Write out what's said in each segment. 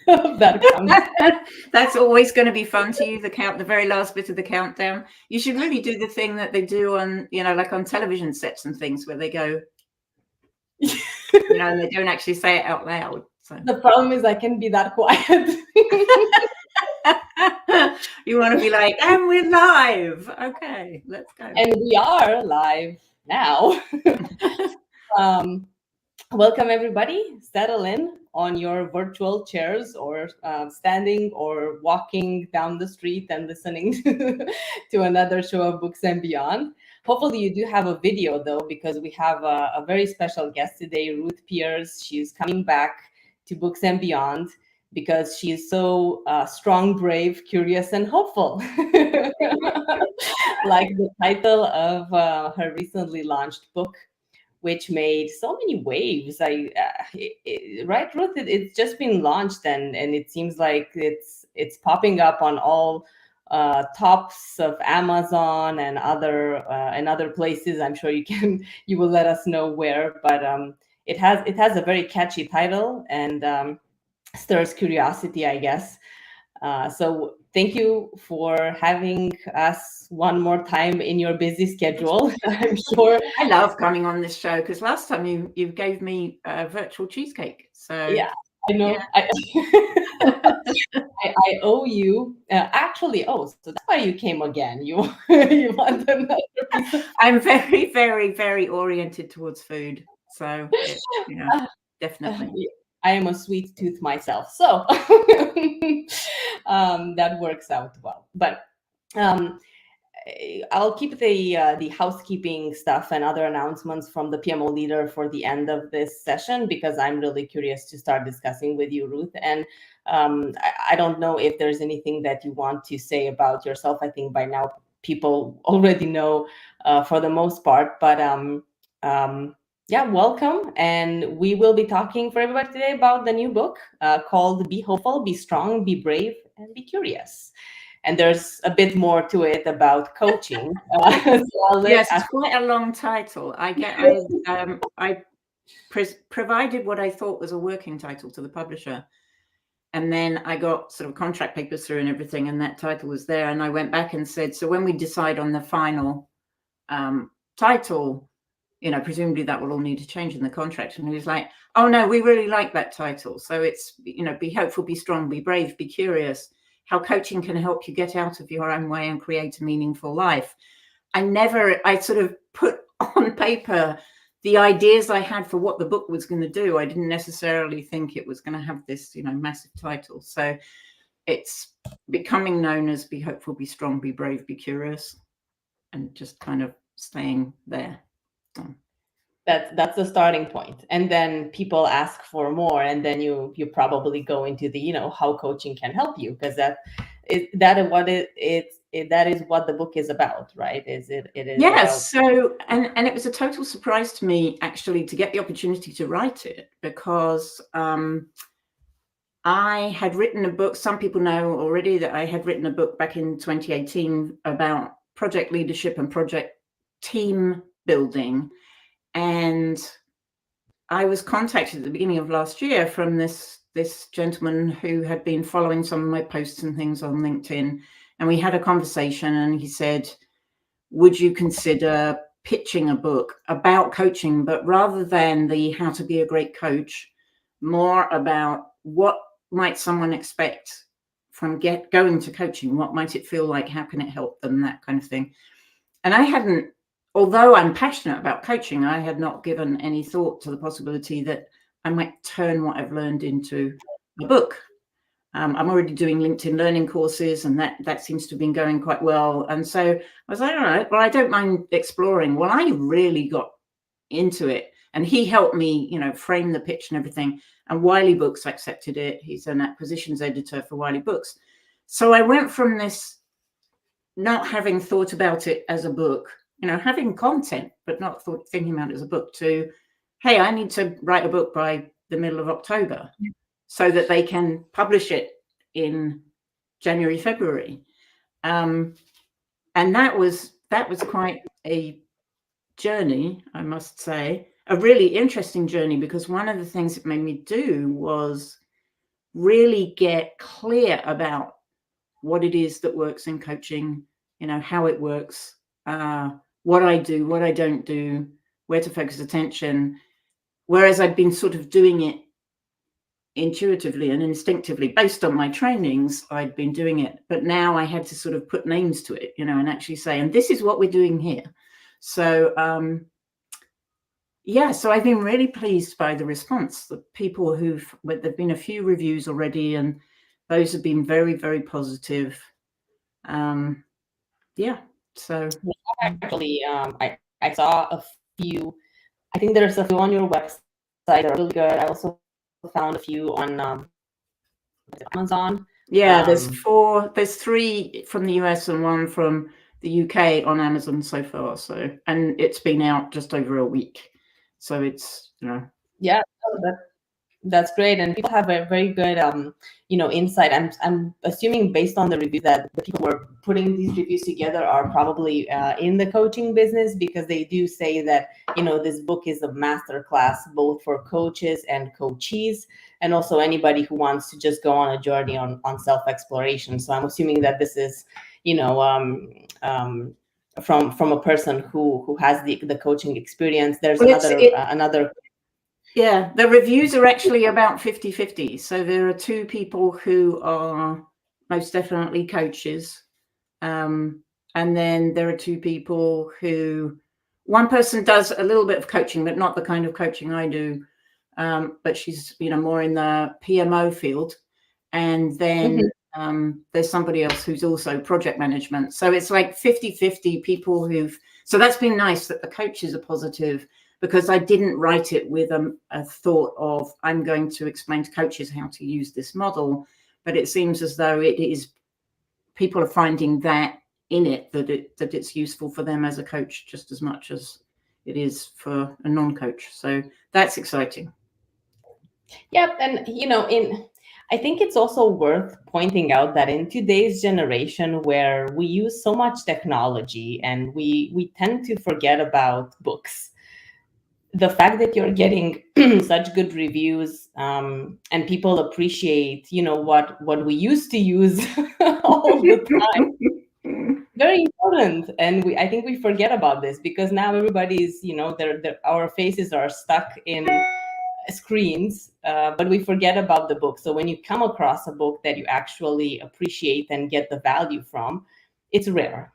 that comes. That's always going to be fun to you, the very last bit of the countdown. You should really do the thing that they do on, like on television sets and things where they go, and they don't actually say it out loud. So The problem is I can be that quiet. you want to be like, and we're live. Okay, let's go. And we are live now. Welcome, everybody. Settle in on your virtual chairs or standing or walking down the street and listening to another show of Books and Beyond. Hopefully you do have a video, though, because we have a very special guest today, Ruth Pierce. She's coming back to Books and Beyond because she is so strong, brave, curious, and hopeful. Like the title of her recently launched book, which made so many waves. Right, Ruth? It's just been launched, and it seems like it's popping up on all tops of Amazon and other places. I'm sure you will let us know where, but it has a very catchy title and stirs curiosity, I guess. So thank you for having us one more time in your busy schedule. I'm sure. I love coming on this show because last time you gave me a virtual cheesecake. So yeah, I know. Yeah. I owe you. Actually, so that's why you came again. You want another piece of... I'm very, very, very oriented towards food. So definitely. I am a sweet tooth myself, so that works out well. But I'll keep the housekeeping stuff and other announcements from the PMO leader for the end of this session, because I'm really curious to start discussing with you, Ruth. And I don't know if there's anything that you want to say about yourself. I think by now people already know for the most part, but yeah, welcome. And we will be talking for everybody today about the new book called Be Hopeful, Be Strong, Be Brave, and Be Curious. And there's a bit more to it about coaching. Yes, it's quite a long title. I provided what I thought was a working title to the publisher. And then I got sort of contract papers through and everything, and that title was there. And I went back and said, so when we decide on the final title, presumably that will all need to change in the contract. And he was like, oh no, we really like that title. So it's, be hopeful, be strong, be brave, be curious, how coaching can help you get out of your own way and create a meaningful life. I sort of put on paper the ideas I had for what the book was going to do. I didn't necessarily think it was going to have this, massive title. So it's becoming known as Be Hopeful, Be Strong, Be Brave, Be Curious, and just kind of staying there. That's the starting point, and then people ask for more, and then you probably go into the how coaching can help you, because that is what the book is about, right? It is yes. So and it was a total surprise to me actually to get the opportunity to write it, because I had written a book. Some people know already that I had written a book back in 2018 about project leadership and project team building. And I was contacted at the beginning of last year from this gentleman who had been following some of my posts and things on LinkedIn. And we had a conversation, and he said, would you consider pitching a book about coaching, but rather than the how to be a great coach, more about what might someone expect from going to coaching? What might it feel like? How can it help them? That kind of thing. And although I'm passionate about coaching, I had not given any thought to the possibility that I might turn what I've learned into a book. I'm already doing LinkedIn learning courses, and that seems to have been going quite well. And so I was like, all right, well, I don't mind exploring. Well, I really got into it, and he helped me, frame the pitch and everything. And Wiley Books accepted it. He's an acquisitions editor for Wiley Books. So I went from this not having thought about it as a book, having content, but not thinking about it as a book, to, hey, I need to write a book by the middle of October so that they can publish it in January, February. And that was quite a journey, I must say, a really interesting journey, because one of the things it made me do was really get clear about what it is that works in coaching, how it works, what I do, what I don't do, where to focus attention. Whereas I'd been sort of doing it intuitively and instinctively based on my trainings, I'd been doing it. But now I had to sort of put names to it, and actually say, and this is what we're doing here. So, so I've been really pleased by the response. The people there've been a few reviews already, and those have been very, very positive. So actually, I saw a few. I think there's a few on your website that are really good. I also found a few on Amazon. There's 4. There's 3 from the US and 1 from the UK on Amazon so far. So, and it's been out just over a week. So it's, Yeah, that's great, and people have a very good insight. I'm assuming based on the review that the people who are putting these reviews together are probably in the coaching business, because they do say that this book is a masterclass both for coaches and coachees, and also anybody who wants to just go on a journey on self-exploration. So I'm assuming that this is from a person who has the coaching experience. There's another. Yeah, the reviews are actually about 50-50. So there are 2 people who are most definitely coaches. And then there are 2 people who, one person does a little bit of coaching, but not the kind of coaching I do. But she's, more in the PMO field. And then there's somebody else who's also project management. So it's like 50-50 people so that's been nice that the coaches are positive, because I didn't write it with a thought of, I'm going to explain to coaches how to use this model. But it seems as though people are finding that in it, that it's useful for them as a coach just as much as it is for a non-coach. So that's exciting. Yeah, and I think it's also worth pointing out that in today's generation, where we use so much technology and we tend to forget about books, the fact that you're getting such good reviews, and people appreciate what we used to use all the time, very important. And I think we forget about this, because now everybody's our faces are stuck in screens, but we forget about the book. So when you come across a book that you actually appreciate and get the value from, it's rare.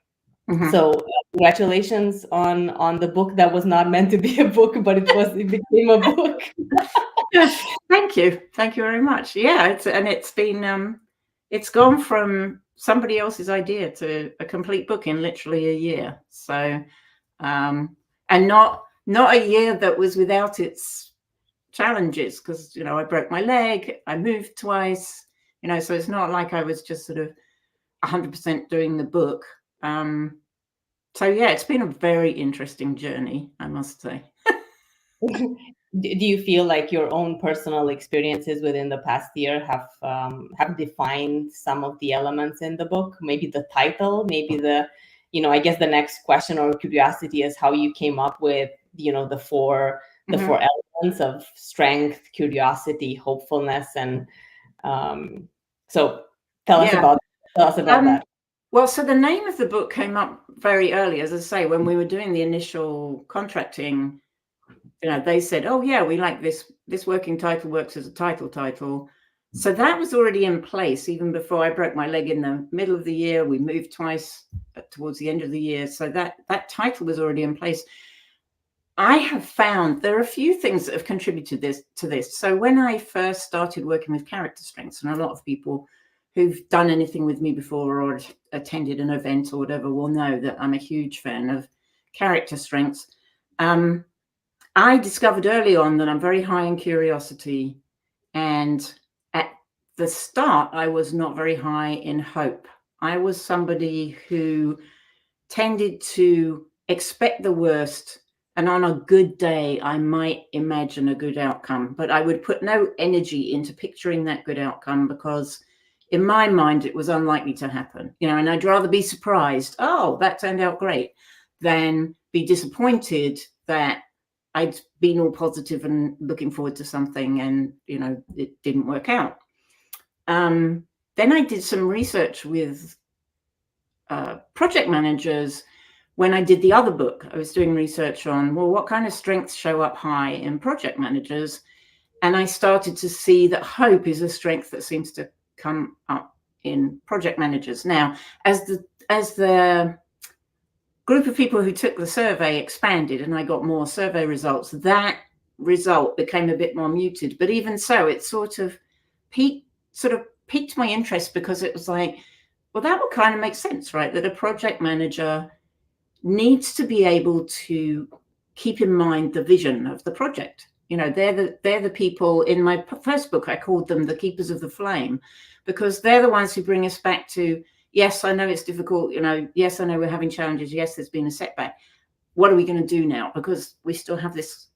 So congratulations on the book that was not meant to be a book, but it became a book. Thank you very much. It's been it's gone from somebody else's idea to a complete book in literally a year. So and not a year that was without its challenges, because I broke my leg, I moved twice, so it's not like I was just sort of 100% doing the book. So it's been a very interesting journey, I must say. Do you feel like your own personal experiences within the past year have defined some of the elements in the book? Maybe the title, maybe I guess the next question or curiosity is how you came up with the four elements of strength, curiosity, hopefulness, and so tell us about that. Well, so the name of the book came up very early, as I say, when we were doing the initial contracting. They said, "Oh yeah, we like this. This working title works as a title." So that was already in place even before I broke my leg in the middle of the year. We moved twice towards the end of the year, so that title was already in place. I have found there are a few things that have contributed to this. So when I first started working with character strengths, and a lot of people who've done anything with me before or attended an event or whatever will know that I'm a huge fan of character strengths. I discovered early on that I'm very high in curiosity, and at the start, I was not very high in hope. I was somebody who tended to expect the worst, and on a good day, I might imagine a good outcome, but I would put no energy into picturing that good outcome, because in my mind, it was unlikely to happen, and I'd rather be surprised, oh, that turned out great, than be disappointed that I'd been all positive and looking forward to something and, it didn't work out. then I did some research with project managers. When I did the other book, I was doing research on, well, what kind of strengths show up high in project managers? And I started to see that hope is a strength that seems to come up in project managers. Now, as the group of people who took the survey expanded and I got more survey results, that result became a bit more muted. But even so, it sort of piqued my interest, because it was like, well, that would kind of make sense, right? That a project manager needs to be able to keep in mind the vision of the project. You know, they're the people. In my first book, I called them the keepers of the flame, because they're the ones who bring us back to, yes, I know it's difficult. You know, yes, I know we're having challenges. Yes, there's been a setback. What are we going to do now? Because we still have this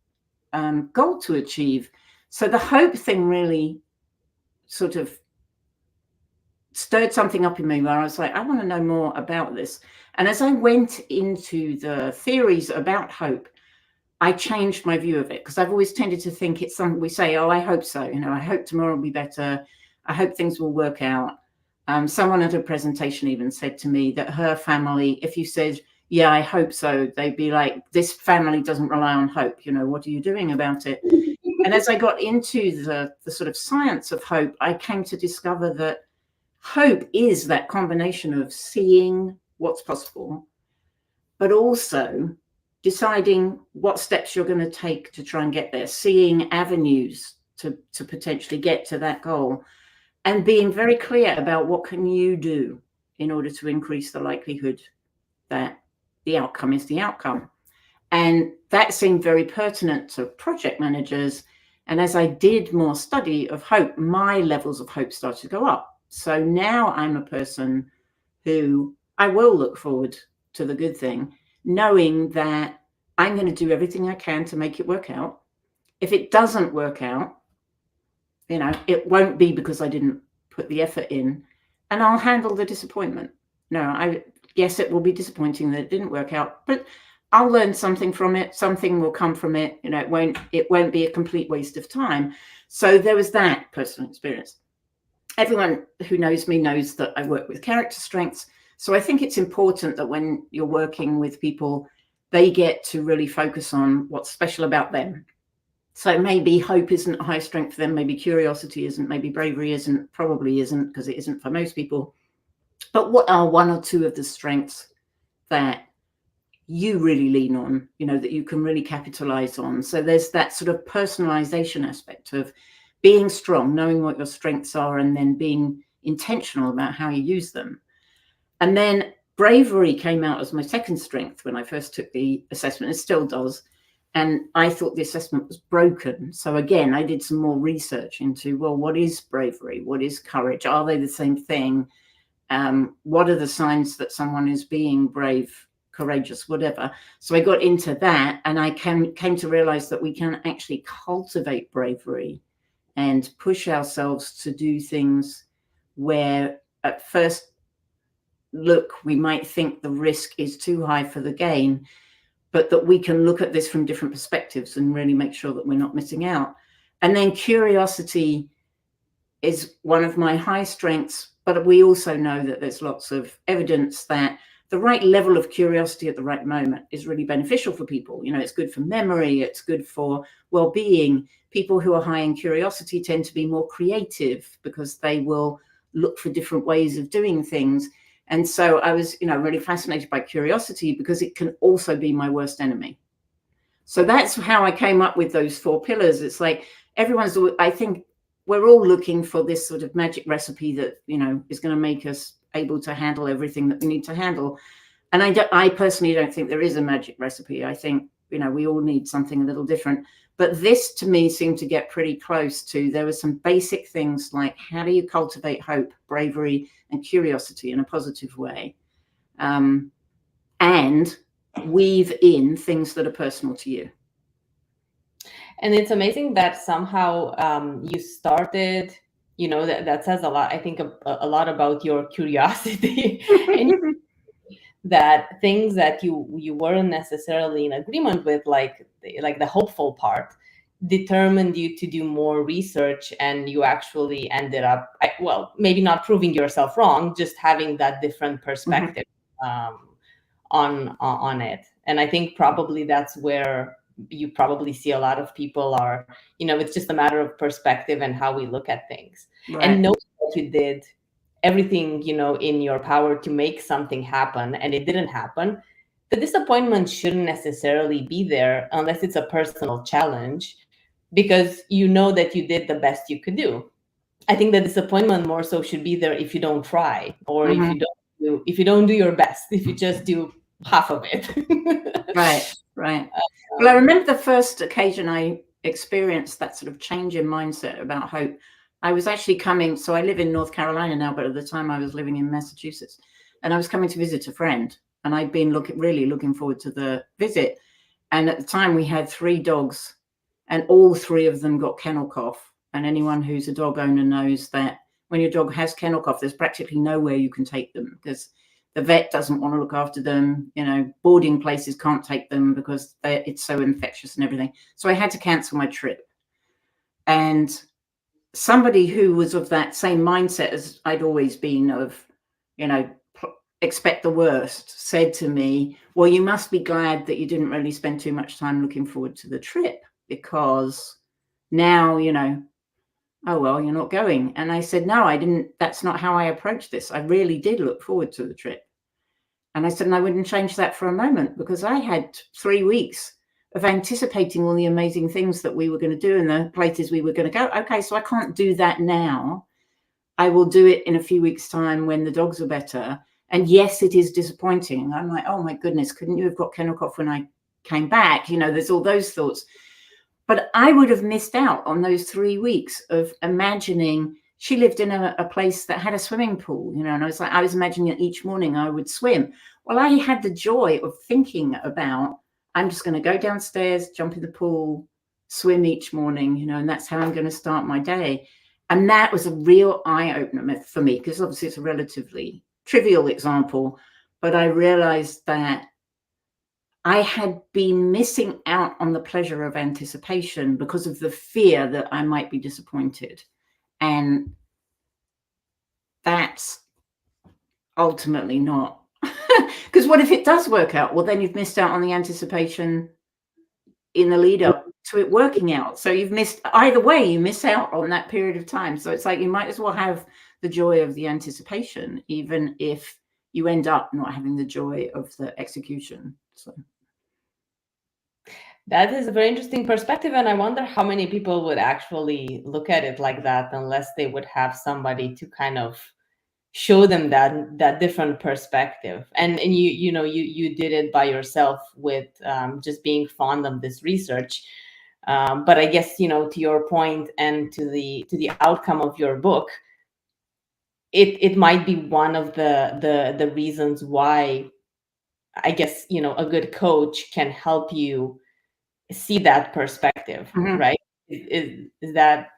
goal to achieve. So the hope thing really sort of stirred something up in me where I was like, I want to know more about this. And as I went into the theories about hope, I changed my view of it, because I've always tended to think it's something we say, oh, I hope so. You know, I hope tomorrow will be better. I hope things will work out. Someone at a presentation even said to me that her family, if you said, yeah, I hope so, they'd be like, this family doesn't rely on hope. You know, what are you doing about it? And as I got into the sort of science of hope, I came to discover that hope is that combination of seeing what's possible, but also deciding what steps you're going to take to try and get there, seeing avenues to potentially get to that goal, and being very clear about what can you do in order to increase the likelihood that the outcome is the outcome. And that seemed very pertinent to project managers. And as I did more study of hope, my levels of hope started to go up. So now I'm a person who I will look forward to the good thing, knowing that I'm going to do everything I can to make it work out. If it doesn't work out, you know, it won't be because I didn't put the effort in, and I'll handle the disappointment. No, yes, it will be disappointing that it didn't work out, but I'll learn something from it. Something will come from it. You know, it won't be a complete waste of time. So there was that personal experience. Everyone who knows me knows that I work with character strengths. So I think it's important that when you're working with people, they get to really focus on what's special about them. So maybe hope isn't a high strength for them. Maybe curiosity isn't. Maybe bravery isn't. Probably isn't, because it isn't for most people. But what are one or two of the strengths that you really lean on, you know, that you can really capitalize on? So there's that sort of personalization aspect of being strong, knowing what your strengths are, and then being intentional about how you use them. And then bravery came out as my second strength when I first took the assessment. It still does. And I thought the assessment was broken. So again, I did some more research into, well, what is bravery? What is courage? Are they the same thing? What are the signs that someone is being brave, courageous, whatever? So I got into that, and I came to realize that we can actually cultivate bravery and push ourselves to do things where at first look, we might think the risk is too high for the gain, but that we can look at this from different perspectives and really make sure that we're not missing out. And then curiosity is one of my high strengths, but we also know that there's lots of evidence that the right level of curiosity at the right moment is really beneficial for people. You know, it's good for memory, it's good for well-being. People who are high in curiosity tend to be more creative because they will look for different ways of doing things. And so I was, you know, really fascinated by curiosity, because it can also be my worst enemy. So that's how I came up with those 4 pillars. It's like I think we're all looking for this sort of magic recipe that, you know, is going to make us able to handle everything that we need to handle. And I personally don't think there is a magic recipe. I think, you know, we all need something a little different. But this to me seemed to get pretty close to, there were some basic things like, how do you cultivate hope, bravery, and curiosity in a positive way? And weave in things that are personal to you. And it's amazing that somehow you started, you know, that says a lot, I think, a lot about your curiosity. And that things that you weren't necessarily in agreement with, like the hopeful part, determined you to do more research, and you actually ended up, well, maybe not proving yourself wrong, just having that different perspective on it. And I think probably that's where you probably see a lot of people are, it's just a matter of perspective and how we look at things. Right. And knowing that you did everything, in your power to make something happen, and it didn't happen, the disappointment shouldn't necessarily be there unless it's a personal challenge, because you know that you did the best you could do. I think the disappointment more so should be there if you don't try, or if you don't do your best, if you just do half of it. Right. Well, I remember the first occasion I experienced that sort of change in mindset about hope. I was actually coming, so I live in North Carolina now, but at the time I was living in Massachusetts, and I was coming to visit a friend, and I'd been really looking forward to the visit. And at the time we had 3 dogs, and all 3 of them got kennel cough. And anyone who's a dog owner knows that when your dog has kennel cough, there's practically nowhere you can take them, because the vet doesn't want to look after them. Boarding places can't take them because it's so infectious and everything. So I had to cancel my trip. And somebody who was of that same mindset as I'd always been, of, expect the worst, said to me, well, you must be glad that you didn't really spend too much time looking forward to the trip, because now, oh, well, you're not going. And I said, no, I didn't. That's not how I approached this. I really did look forward to the trip. And I said, and I wouldn't change that for a moment, because I had 3 weeks of anticipating all the amazing things that we were going to do and the places we were going to go. Okay, so I can't do that now. I will do it in a few weeks' time when the dogs are better. And yes, it is disappointing. I'm like, oh my goodness, couldn't you have got kennel cough when I came back? There's all those thoughts. But I would have missed out on those 3 weeks of imagining. She lived in a place that had a swimming pool, and I was imagining that each morning I would swim. Well, I had the joy of thinking about, I'm just going to go downstairs, jump in the pool, swim each morning, and that's how I'm going to start my day. And that was a real eye-opener for me, because obviously it's a relatively trivial example, but I realized that I had been missing out on the pleasure of anticipation because of the fear that I might be disappointed. And that's ultimately not, because what if it does work out? Well, then you've missed out on the anticipation in the lead up to it working out. So you've missed, either way, you miss out on that period of time. So it's like, you might as well have the joy of the anticipation, even if you end up not having the joy of the execution. So that is a very interesting perspective, and I wonder how many people would actually look at it like that unless they would have somebody to kind of show them that different perspective. And you did it by yourself with just being fond of this research. But I guess, to your point and to the outcome of your book, it might be one of the reasons why, I guess, a good coach can help you see that perspective, right? Is that,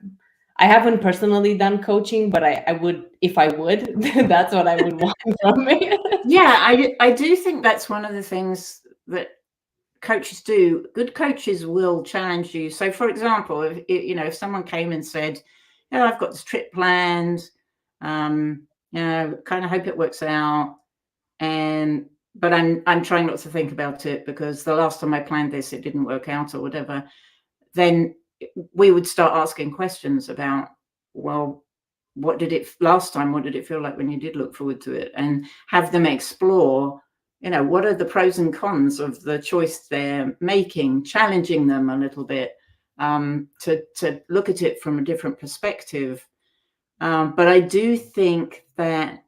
I haven't personally done coaching, but I would, if I would, that's what I would want from it. Yeah, I do think that's one of the things that coaches do. Good coaches will challenge you. So, for example, if someone came and said, I've got this trip planned, kind of hope it works out, but I'm trying not to think about it because the last time I planned this, it didn't work out or whatever, then we would start asking questions about, well, what did it feel like when you did look forward to it, and have them explore, what are the pros and cons of the choice they're making, challenging them a little bit, to look at it from a different perspective. But I do think that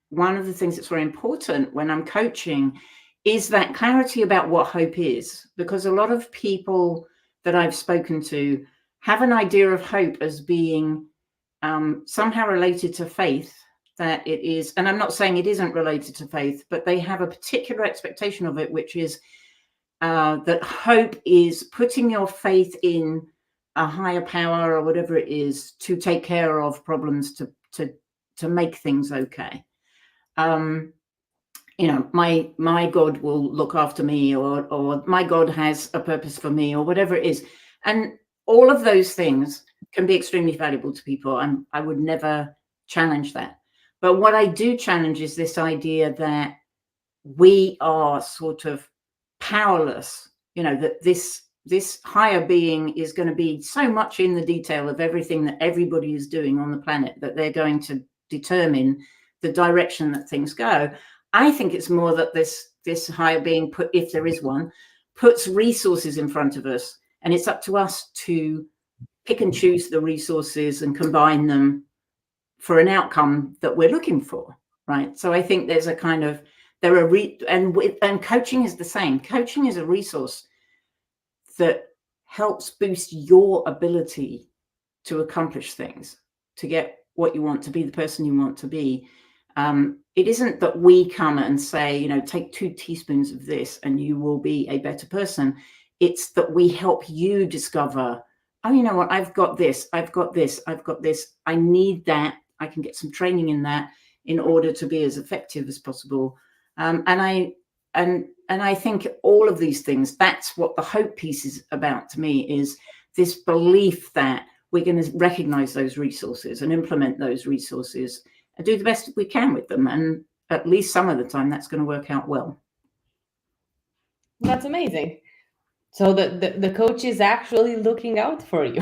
one of the things that's very important when I'm coaching is that clarity about what hope is, because a lot of people that I've spoken to have an idea of hope as being somehow related to faith, that it is, and I'm not saying it isn't related to faith, but they have a particular expectation of it, which is that hope is putting your faith in a higher power or whatever it is to take care of problems, to make things okay. My God will look after me, or my God has a purpose for me, or whatever it is. And all of those things can be extremely valuable to people, and I would never challenge that. But what I do challenge is this idea that we are sort of powerless, that this higher being is going to be so much in the detail of everything that everybody is doing on the planet that they're going to determine the direction that things go. I think it's more that this higher being, if there is one, puts resources in front of us, and it's up to us to pick and choose the resources and combine them for an outcome that we're looking for, right? So I think there's a kind of, and coaching is the same. Coaching is a resource that helps boost your ability to accomplish things, to get what you want, to be the person you want to be. It isn't that we come and say, take 2 teaspoons of this and you will be a better person. It's that we help you discover, oh, you know what, I've got this, I've got this, I've got this. I need that. I can get some training in that in order to be as effective as possible. And I think all of these things, that's what the hope piece is about to me, is this belief that we're going to recognize those resources and implement those resources and do the best we can with them. And at least some of the time that's going to work out well. That's amazing. So the coach is actually looking out for you.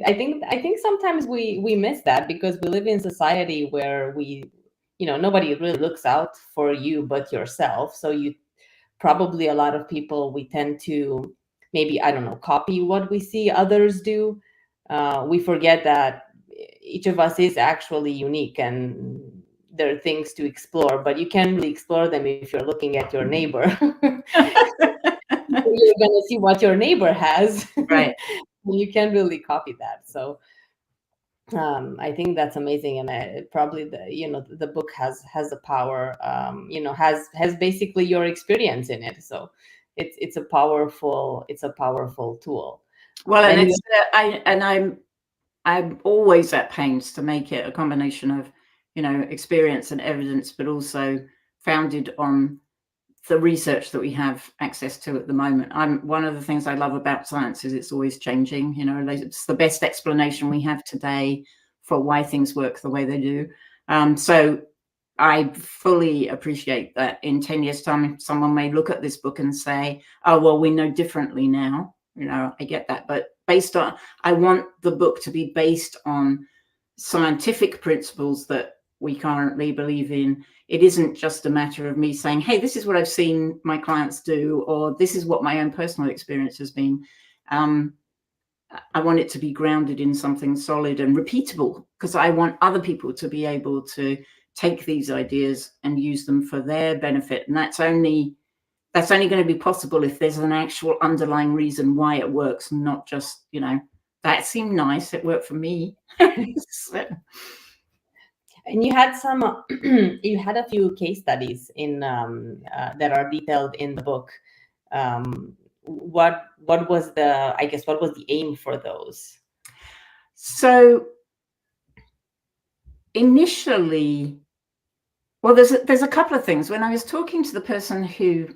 I think sometimes we miss that because we live in society where nobody really looks out for you but yourself. So probably a lot of people, we tend to maybe, I don't know, copy what we see others do. We forget that each of us is actually unique and there are things to explore, but you can't really explore them if you're looking at your neighbor. You're going to see what your neighbor has. Right. You can't really copy that. So I think that's amazing, and probably the book has the power, has basically your experience in it. So it's a powerful tool. Well, and I'm always at pains to make it a combination of experience and evidence, but also founded on the research that we have access to at the moment. One of the things I love about science is it's always changing. It's the best explanation we have today for why things work the way they do. So I fully appreciate that in 10 years' time, someone may look at this book and say, oh, well, we know differently now. I get that. But I want the book to be based on scientific principles that we currently believe in. It isn't just a matter of me saying, hey, this is what I've seen my clients do, or this is what my own personal experience has been. I want it to be grounded in something solid and repeatable, because I want other people to be able to take these ideas and use them for their benefit. And that's only going to be possible if there's an actual underlying reason why it works, and not just, that seemed nice, it worked for me. So. And you had a few case studies in that are detailed in the book. What was the aim for those? So initially, well, there's a couple of things. When I was talking to the person who,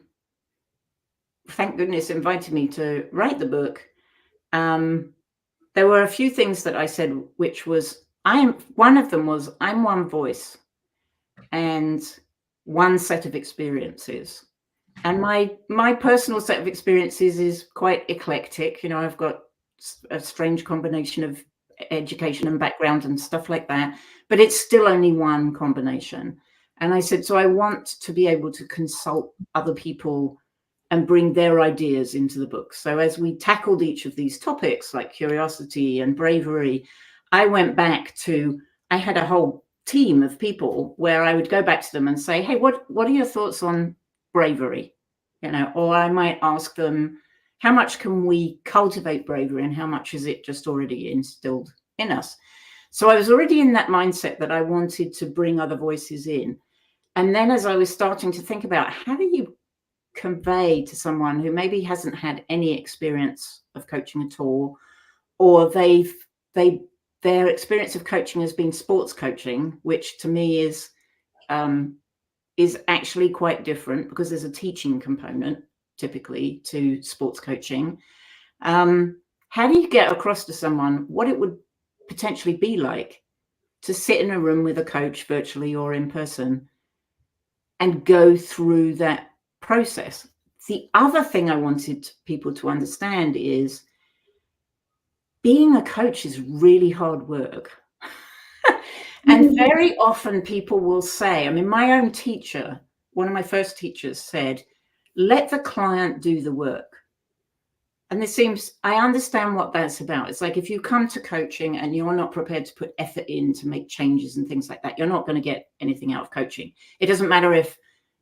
thank goodness, invited me to write the book, there were a few things that I said, which was, one of them was, I'm one voice and one set of experiences. And my personal set of experiences is quite eclectic. I've got a strange combination of education and background and stuff like that, but it's still only one combination. And I said, so I want to be able to consult other people and bring their ideas into the book. So as we tackled each of these topics, like curiosity and bravery, I went back to, I had a whole team of people where I would go back to them and say, hey, what are your thoughts on bravery? Or I might ask them, how much can we cultivate bravery and how much is it just already instilled in us? So I was already in that mindset that I wanted to bring other voices in. And then as I was starting to think about, how do you convey to someone who maybe hasn't had any experience of coaching at all, or their experience of coaching has been sports coaching, which to me is actually quite different because there's a teaching component. typically to sports coaching. How do you get across to someone what it would potentially be like to sit in a room with a coach virtually or in person and go through that process? The other thing I wanted people to understand is being a coach is really hard work. And very often people will say, I mean, my own teacher, one of my first teachers said, let the client do the work. And this seems, I understand what that's about. It's like if you come to coaching and you're not prepared to put effort in to make changes and things like that, you're not going to get anything out of coaching. It doesn't matter if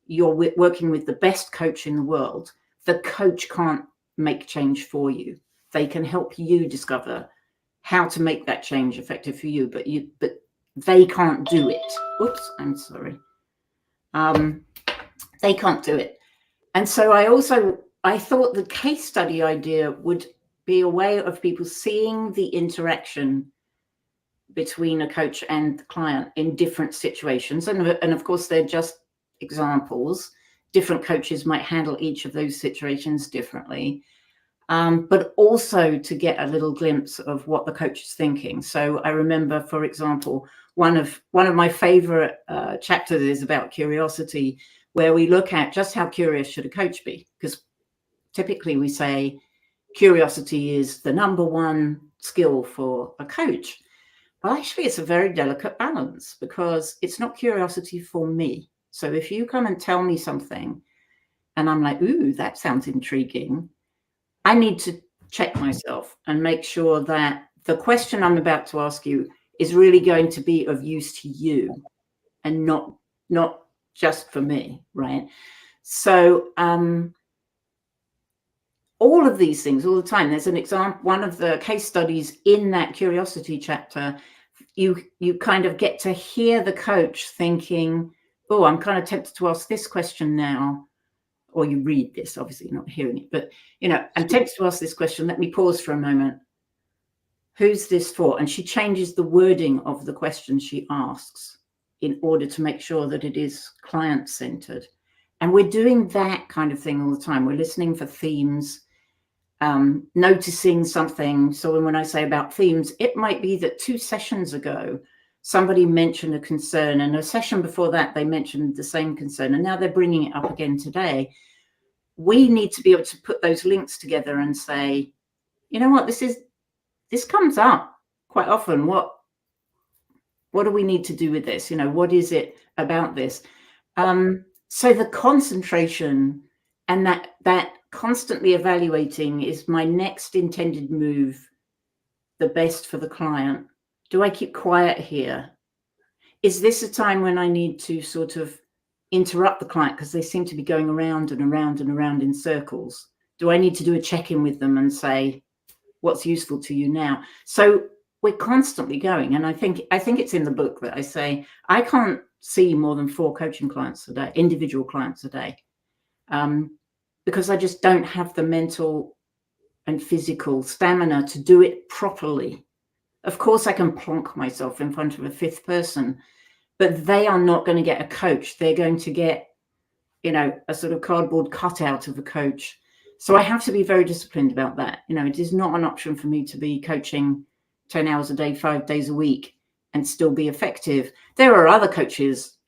you're working with the best coach in the world. The coach can't make change for you. They can help you discover how to make that change effective for you, but they can't do it. Oops, I'm sorry. They can't do it. And so I thought the case study idea would be a way of people seeing the interaction between a coach and the client in different situations. And of course, they're just examples. Different coaches might handle each of those situations differently. But also to get a little glimpse of what the coach is thinking. So I remember, for example, one of my favorite chapters is about curiosity, where we look at just how curious should a coach be, because typically we say curiosity is the number one skill for a coach. Well, actually, it's a very delicate balance, because it's not curiosity for me. So if you come and tell me something and I'm like, ooh, that sounds intriguing, I need to check myself and make sure that the question I'm about to ask you is really going to be of use to you and not just for me, right? So all of these things all the time. There's an example, one of the case studies in that curiosity chapter, you kind of get to hear the coach thinking, oh, I'm kind of tempted to ask this question now. Or you read this, obviously you're not hearing it, but, I'm tempted to ask this question. Let me pause for a moment. Who's this for? And she changes the wording of the question she asks in order to make sure that it is client-centered. And we're doing that kind of thing all the time. We're listening for themes, noticing something. So when I say about themes, it might be that 2 sessions ago, somebody mentioned a concern, and a session before that, they mentioned the same concern, and now they're bringing it up again today. We need to be able to put those links together and say, you know what, this comes up quite often. What do we need to do with this? What is it about this? So the concentration and that constantly evaluating, is my next intended move the best for the client? Do I keep quiet here? Is this a time when I need to sort of interrupt the client because they seem to be going around and around and around in circles? Do I need to do a check-in with them and say, what's useful to you now? So we're constantly going. And I think it's in the book that I say, I can't see more than 4 coaching clients a day, individual clients a day, because I just don't have the mental and physical stamina to do it properly. Of course, I can plonk myself in front of a 5th person, but they are not going to get a coach. They're going to get, a sort of cardboard cutout of a coach. So I have to be very disciplined about that. It is not an option for me to be coaching 10 hours a day, 5 days a week and still be effective. There are other coaches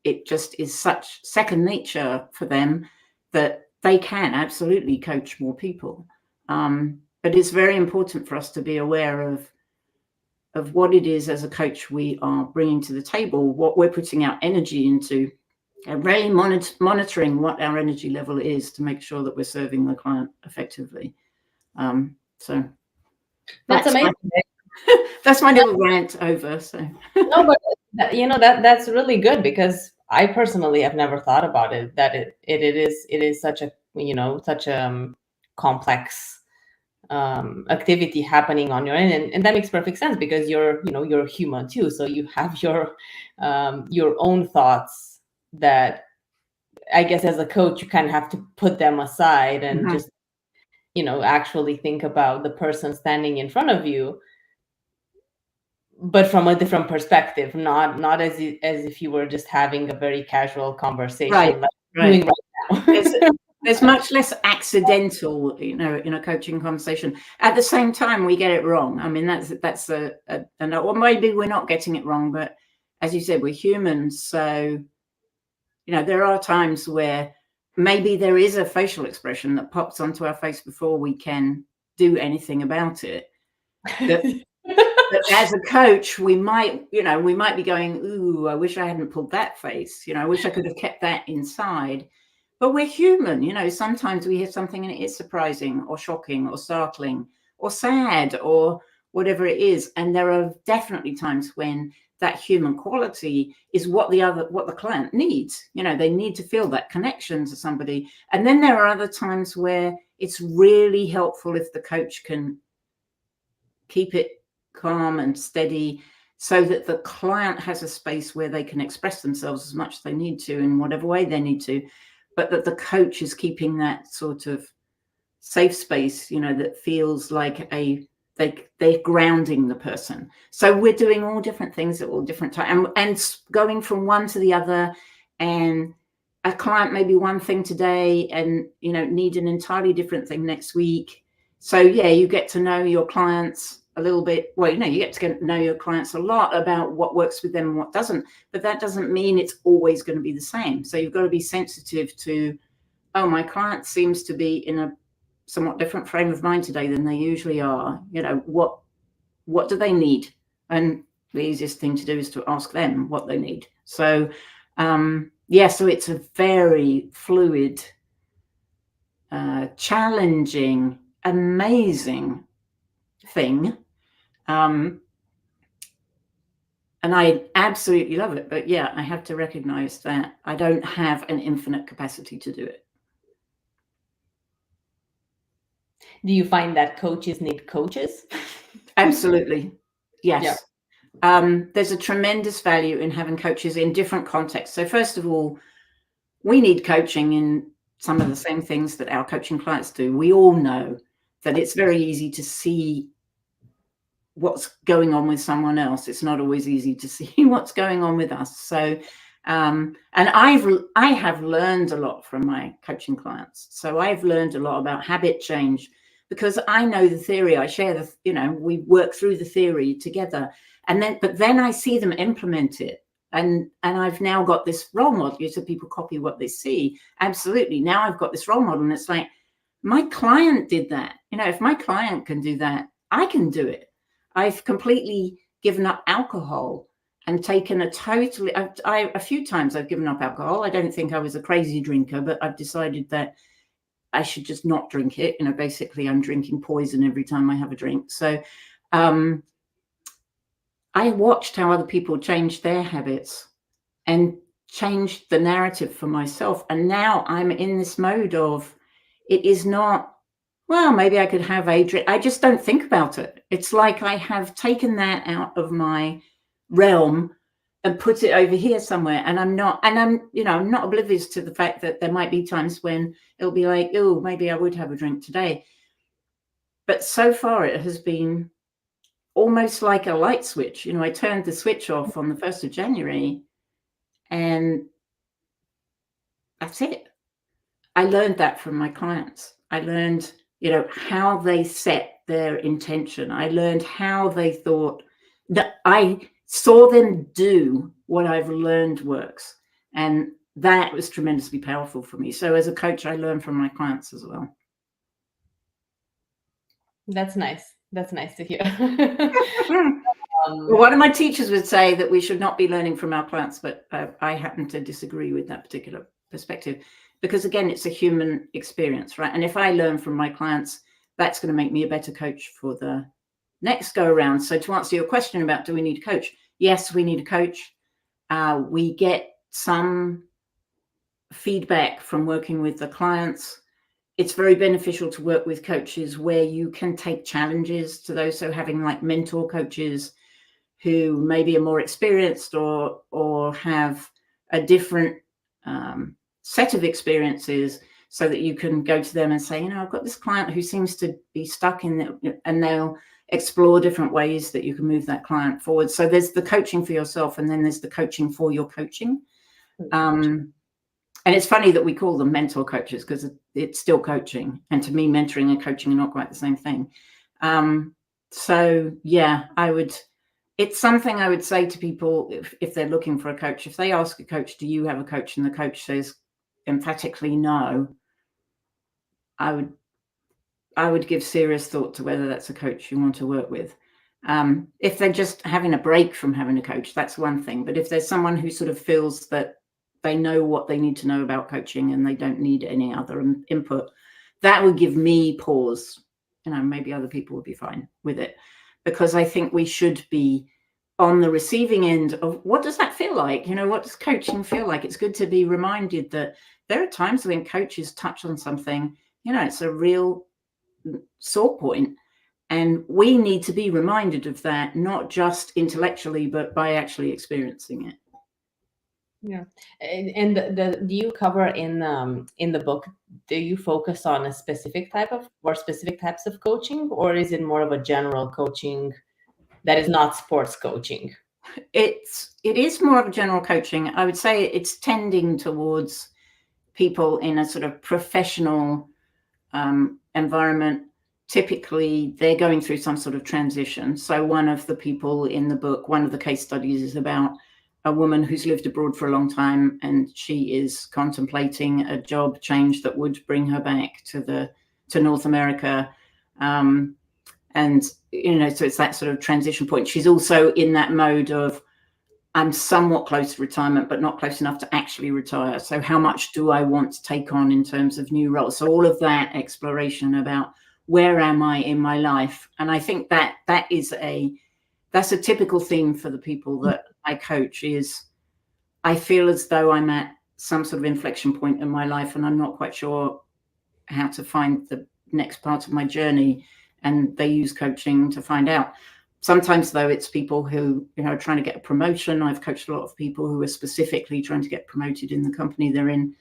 it just is such second nature for them that they can absolutely coach more people. But it's very important for us to be aware of what it is as a coach we are bringing to the table, what we're putting our energy into, and really monitoring what our energy level is to make sure that we're serving the client effectively. So that's amazing. That's my little rant over. So no, but that's really good, because I personally have never thought about it, that it is such a complex activity happening on your end, and that makes perfect sense, because you're human too, so you have your own thoughts that I guess as a coach you kind of have to put them aside and just actually think about the person standing in front of you, but from a different perspective, not as if you were just having a very casual conversation, right doing right now. There's much less accidental, in a coaching conversation. At the same time, we get it wrong. I mean, that's or maybe we're not getting it wrong, but as you said, we're humans. So, there are times where maybe there is a facial expression that pops onto our face before we can do anything about it. But as a coach, we might be going, ooh, I wish I hadn't pulled that face. I wish I could have kept that inside. But we're human, sometimes we hear something and it is surprising or shocking or startling or sad or whatever it is. And there are definitely times when that human quality is what the client needs. They need to feel that connection to somebody. And then there are other times where it's really helpful if the coach can keep it calm and steady so that the client has a space where they can express themselves as much as they need to in whatever way they need to, but that the coach is keeping that sort of safe space, that feels like they're grounding the person. So we're doing all different things at all different times and going from one to the other. And a client may be one thing today and, need an entirely different thing next week. So yeah, you get to know your clients a little bit. Well, you get to know your clients a lot about what works with them and what doesn't, but that doesn't mean it's always going to be the same. So you've got to be sensitive to, oh, my client seems to be in a somewhat different frame of mind today than they usually are. What do they need? And the easiest thing to do is to ask them what they need. So so it's a very fluid, challenging, amazing thing. And I absolutely love it. But yeah, I have to recognize that I don't have an infinite capacity to do it. Do you find that coaches need coaches? Absolutely. Yes. Yeah. There's a tremendous value in having coaches in different contexts. So first of all, we need coaching in some of the same things that our coaching clients do. We all know that it's very easy to see what's going on with someone else. It's not always easy to see what's going on with us. So, and I have learned a lot from my coaching clients. So I've learned a lot about habit change because I know the theory. I share we work through the theory together, but then I see them implement it. And I've now got this role model. You said people copy what they see. Absolutely. Now I've got this role model, and it's like, my client did that. If my client can do that, I can do it. I've completely given up alcohol and taken a few times I've given up alcohol. I don't think I was a crazy drinker, but I've decided that I should just not drink it. Basically I'm drinking poison every time I have a drink. So I watched how other people changed their habits and changed the narrative for myself. And now I'm in this mode of, it is not, well, maybe I could have a drink. I just don't think about it. It's like I have taken that out of my realm and put it over here somewhere. And I'm not oblivious to the fact that there might be times when it'll be like, oh, maybe I would have a drink today. But so far it has been almost like a light switch. I turned the switch off on the 1st of January and that's it. I learned that from my clients. I learned, how they set their intention. I learned how they thought, that I saw them do what I've learned works. And that was tremendously powerful for me. So as a coach, I learn from my clients as well. That's nice. That's nice to hear. One of my teachers would say that we should not be learning from our clients, but I happen to disagree with that particular perspective because, again, it's a human experience, right? And if I learn from my clients, that's going to make me a better coach for the next go around. So to answer your question about do we need a coach? Yes, we need a coach. We get some feedback from working with the clients. It's very beneficial to work with coaches where you can take challenges to those. So having like mentor coaches who maybe are more experienced or have a different set of experiences so that you can go to them and say, I've got this client who seems to be stuck in it, and they'll explore different ways that you can move that client forward. So there's the coaching for yourself, and then there's the coaching for your coaching. And it's funny that we call them mentor coaches because it's still coaching. And to me, mentoring and coaching are not quite the same thing. So yeah, it's something I would say to people if they're looking for a coach. If they ask a coach, do you have a coach? And the coach says emphatically no, I would give serious thought to whether that's a coach you want to work with. If they're just having a break from having a coach, that's one thing. But if there's someone who sort of feels that they know what they need to know about coaching and they don't need any other input, that would give me pause. Maybe other people would be fine with it, because I think we should be on the receiving end of what does that feel like? What does coaching feel like? It's good to be reminded that there are times when coaches touch on something, it's a real sore point. And we need to be reminded of that, not just intellectually, but by actually experiencing it. Yeah. And do you cover in the book, do you focus on a specific types of coaching, or is it more of a general coaching that is not sports coaching? It is more of a general coaching. I would say it's tending towards people in a sort of professional environment. Typically, they're going through some sort of transition. So one of the people in the book, one of the case studies is about a woman who's lived abroad for a long time, and she is contemplating a job change that would bring her back to North America. And, so it's that sort of transition point. She's also in that mode of, I'm somewhat close to retirement, but not close enough to actually retire. So how much do I want to take on in terms of new roles? So all of that exploration about where am I in my life? And I think that's a typical theme for the people that I coach is I feel as though I'm at some sort of inflection point in my life and I'm not quite sure how to find the next part of my journey. And they use coaching to find out. Sometimes, though, it's people who are trying to get a promotion. I've coached a lot of people who are specifically trying to get promoted in the company they're in.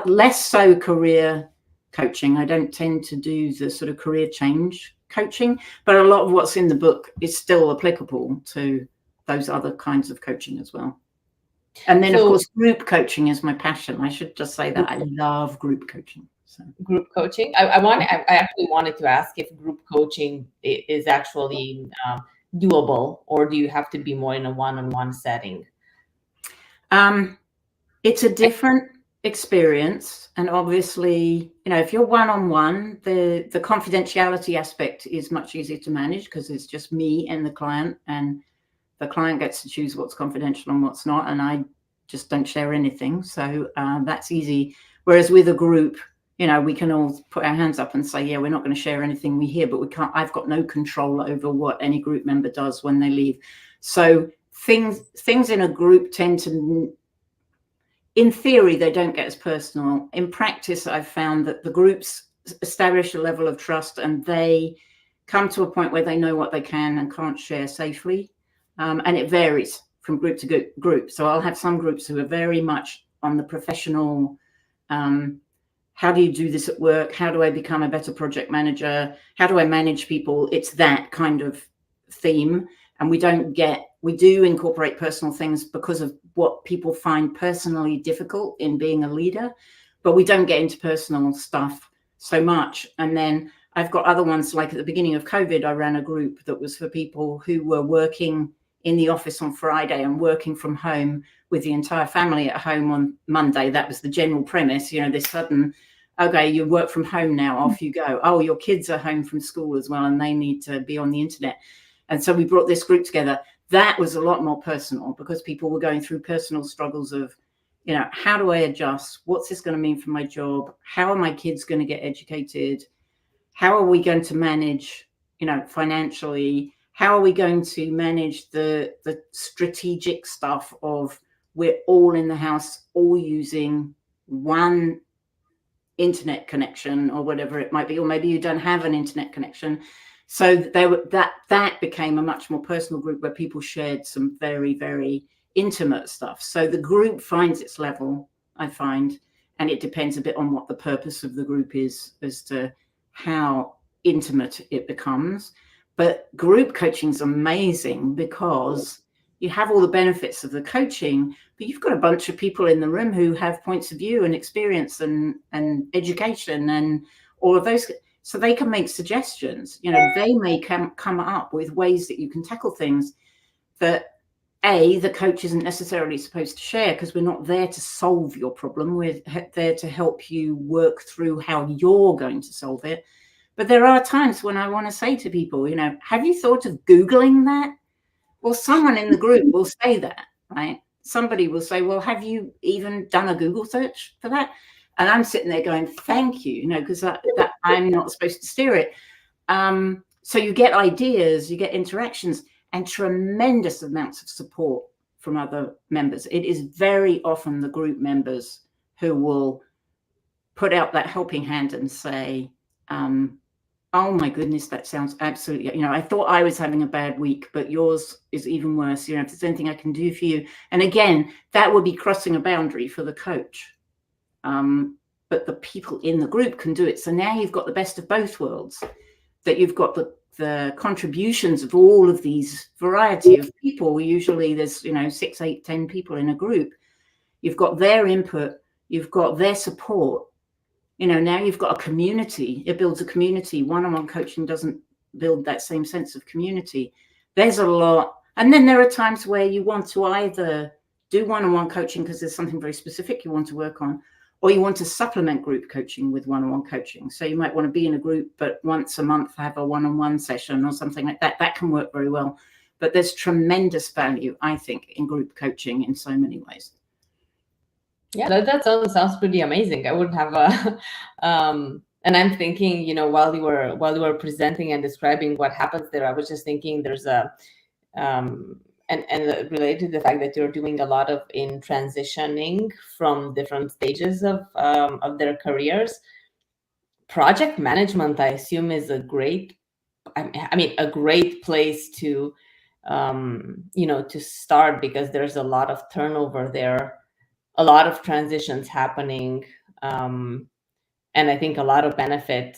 Less so career coaching. I don't tend to do the sort of career change coaching, but a lot of what's in the book is still applicable to those other kinds of coaching as well. And then, of course, group coaching is my passion. I should just say that I love group coaching. So. Group coaching. I actually wanted to ask if group coaching is actually doable, or do you have to be more in a one-on-one setting? It's a different experience, and obviously, if you're one-on-one, the confidentiality aspect is much easier to manage because it's just me and the client, and the client gets to choose what's confidential and what's not, and I just don't share anything. So that's easy. Whereas with a group, we can all put our hands up and say, yeah, we're not going to share anything we hear, but we can't. I've got no control over what any group member does when they leave. So things in a group tend to, in theory, they don't get as personal. In practice, I've found that the groups establish a level of trust and they come to a point where they know what they can and can't share safely. And it varies from group to group. So I'll have some groups who are very much on the professional, how do you do this at work? How do I become a better project manager? How do I manage people? It's that kind of theme. And we do incorporate personal things because of what people find personally difficult in being a leader, but we don't get into personal stuff so much. And then I've got other ones, like at the beginning of COVID, I ran a group that was for people who were working in the office on Friday and working from home with the entire family at home on Monday. That was the general premise, this sudden, okay, you work from home now, off you go. Oh, your kids are home from school as well, and they need to be on the internet. And so we brought this group together. That was a lot more personal because people were going through personal struggles of, how do I adjust? What's this going to mean for my job? How are my kids going to get educated? How are we going to manage, financially? How are we going to manage the strategic stuff of we're all in the house, all using one internet connection or whatever it might be, or maybe you don't have an internet connection. So that became a much more personal group where people shared some very, very intimate stuff. So the group finds its level, I find, and it depends a bit on what the purpose of the group is as to how intimate it becomes. But group coaching is amazing because you have all the benefits of the coaching, but you've got a bunch of people in the room who have points of view and experience and education and all of those. So they can make suggestions. You know, they may come up with ways that you can tackle things that the coach isn't necessarily supposed to share, because we're not there to solve your problem. We're there to help you work through how you're going to solve it. But there are times when I want to say to people, you know, have you thought of Googling that? Well, someone in the group will say that, right? Somebody will say, well, have you even done a Google search for that? And I'm sitting there going, thank you, you know, because that I'm not supposed to steer it. So you get ideas, you get interactions, and tremendous amounts of support from other members. It is very often the group members who will put out that helping hand and say, oh my goodness, that sounds absolutely, you know, I thought I was having a bad week, but yours is even worse. You know, if there's anything I can do for you. And again, that would be crossing a boundary for the coach. But the people in the group can do it. So now you've got the best of both worlds, that you've got the contributions of all of these variety of people. Usually there's, you know, 6, 8, 10 people in a group. You've got their input, you've got their support. You know, now you've got a community. It builds a community. One-on-one coaching doesn't build that same sense of community. There's a lot. And then there are times where you want to either do one-on-one coaching because there's something very specific you want to work on, or you want to supplement group coaching with one-on-one coaching. So you might want to be in a group, but once a month have a one-on-one session or something like that. That can work very well. But there's tremendous value, I think, in group coaching in so many ways. Yeah, that sounds pretty amazing. I would have a, and I'm thinking, you know, while you were presenting and describing what happens there, I was just thinking there's a, and related to the fact that you're doing a lot of in transitioning from different stages of their careers. Project management, I assume, is a great, I mean, a great place to, you know, to start, because there's a lot of turnover there. A lot of transitions happening, and I think a lot of benefit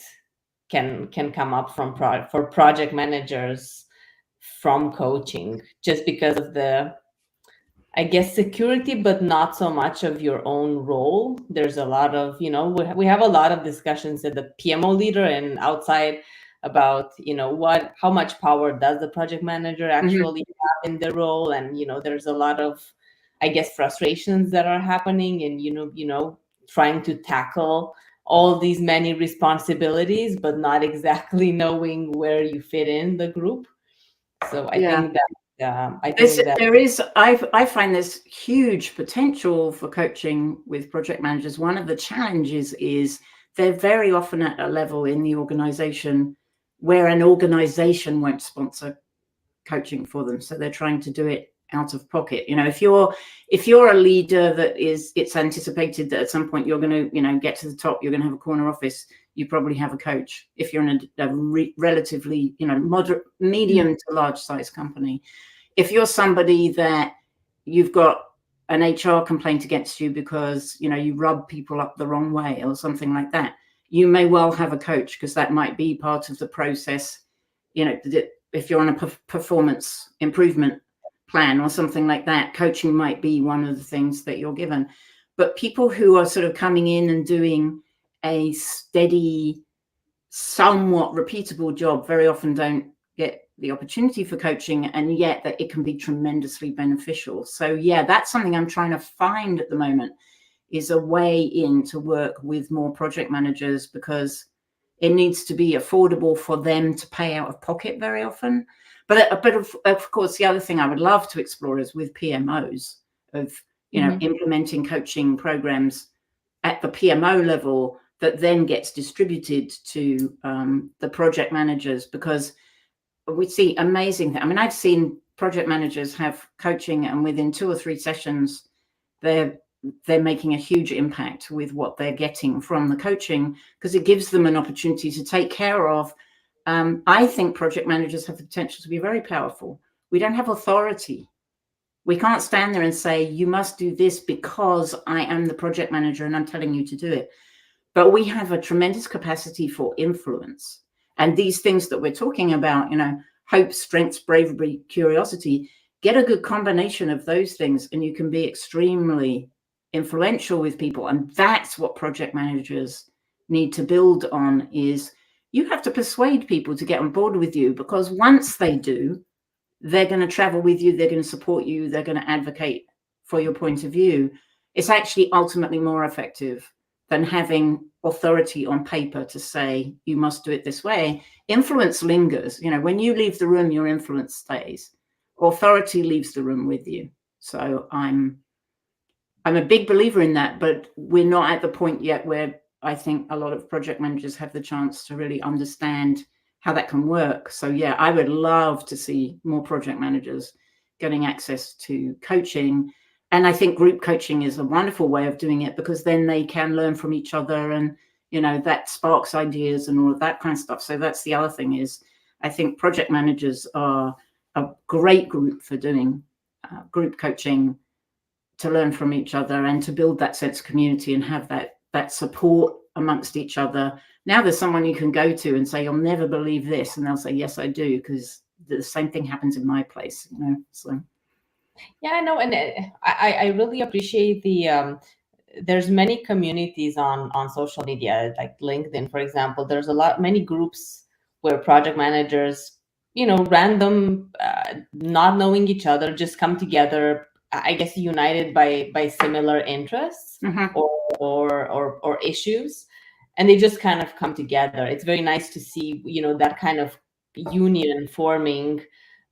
can come up from for project managers from coaching, just because of the, I guess, security, but not so much of your own role. There's a lot of, you know, we have a lot of discussions at the PMO leader and outside about, you know, how much power does the project manager actually have in the role, and, you know, there's a lot of, I guess, frustrations that are happening, and, you know, trying to tackle all these many responsibilities, but not exactly knowing where you fit in the group. So I think that I find there's huge potential for coaching with project managers. One of the challenges is they're very often at a level in the organization where an organization won't sponsor coaching for them. So they're trying to do it out of pocket. You know, if you're a leader that it's anticipated that at some point you're going to, you know, get to the top, you're going to have a corner office, you probably have a coach. If you're in a relatively, you know, moderate, medium to large size company. If you're somebody that you've got an HR complaint against you because, you know, you rub people up the wrong way or something like that, you may well have a coach, because that might be part of the process. You know, if you're on a performance improvement plan or something like that, coaching might be one of the things that you're given. But people who are sort of coming in and doing a steady, somewhat repeatable job very often don't get the opportunity for coaching, and yet that it can be tremendously beneficial. So yeah, that's something I'm trying to find at the moment, is a way in to work with more project managers, because it needs to be affordable for them to pay out of pocket very often. But of course, the other thing I would love to explore is with PMOs of, you know, implementing coaching programs at the PMO level that then gets distributed to the project managers, because we see amazing. I mean, I've seen project managers have coaching, and within 2 or 3 sessions, they're making a huge impact with what they're getting from the coaching, because it gives them an opportunity to take care of. I think project managers have the potential to be very powerful. We don't have authority. We can't stand there and say, you must do this because I am the project manager and I'm telling you to do it. But we have a tremendous capacity for influence. And these things that we're talking about, you know, hope, strengths, bravery, curiosity, get a good combination of those things, and you can be extremely influential with people. And that's what project managers need to build on, is you have to persuade people to get on board with you, because once they do, they're going to travel with you, they're going to support you, they're going to advocate for your point of view. It's actually ultimately more effective than having authority on paper to say, you must do it this way. Influence lingers. You know, when you leave the room, your influence stays. Authority leaves the room with you. So I'm a big believer in that, but we're not at the point yet where I think a lot of project managers have the chance to really understand how that can work. So yeah, I would love to see more project managers getting access to coaching. And I think group coaching is a wonderful way of doing it, because then they can learn from each other, and, you know, that sparks ideas and all of that kind of stuff. So that's the other thing, is I think project managers are a great group for doing group coaching, to learn from each other and to build that sense of community and have that support amongst each other. Now there's someone you can go to and say, you'll never believe this, and they'll say, yes, I do, because the same thing happens in my place, you know. So yeah, I know, and I really appreciate the there's many communities on social media, like LinkedIn, for example. There's many groups where project managers, you know, random, not knowing each other, just come together, I guess, united by similar interests or issues, and they just kind of come together. It's very nice to see, you know, that kind of union forming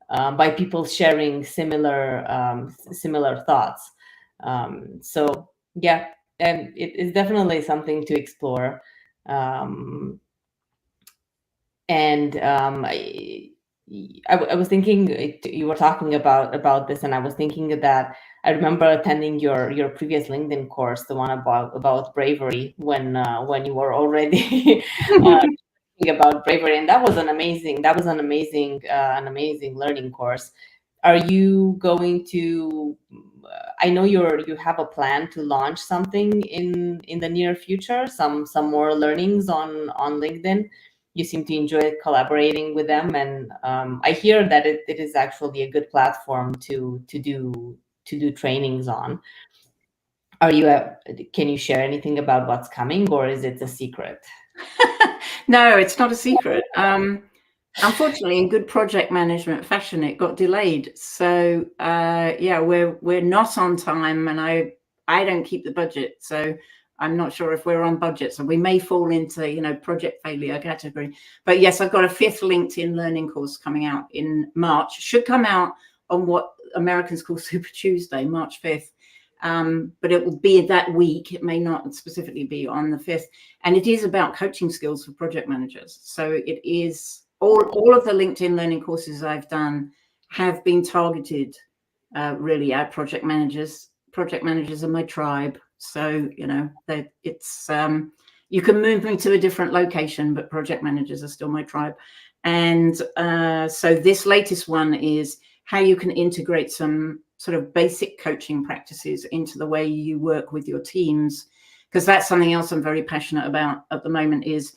by people sharing similar thoughts. So yeah, and it is definitely something to explore. I was thinking, you were talking about this, and I was thinking that I remember attending your previous LinkedIn course, the one about bravery, when you were already about bravery, and that was an amazing learning course. Are you going to? I know you have a plan to launch something in the near future. Some more learnings on LinkedIn. You seem to enjoy collaborating with them, and I hear that it is actually a good platform to do trainings on. Are you? Can you share anything about what's coming, or is it a secret? No, it's not a secret. Unfortunately, in good project management fashion, it got delayed. So yeah, we're not on time, and I don't keep the budget, so I'm not sure if we're on budget. So we may fall into, you know, project failure category. But yes, I've got a 5th LinkedIn learning course coming out in March. Should come out on what Americans call Super Tuesday, March 5th. But it will be that week. It may not specifically be on the 5th. And it is about coaching skills for project managers. So it is all of the LinkedIn learning courses I've done have been targeted really at project managers. Project managers are my tribe. So, you know, it's you can move me to a different location, but project managers are still my tribe. And so this latest one is how you can integrate some sort of basic coaching practices into the way you work with your teams, because that's something else I'm very passionate about at the moment. Is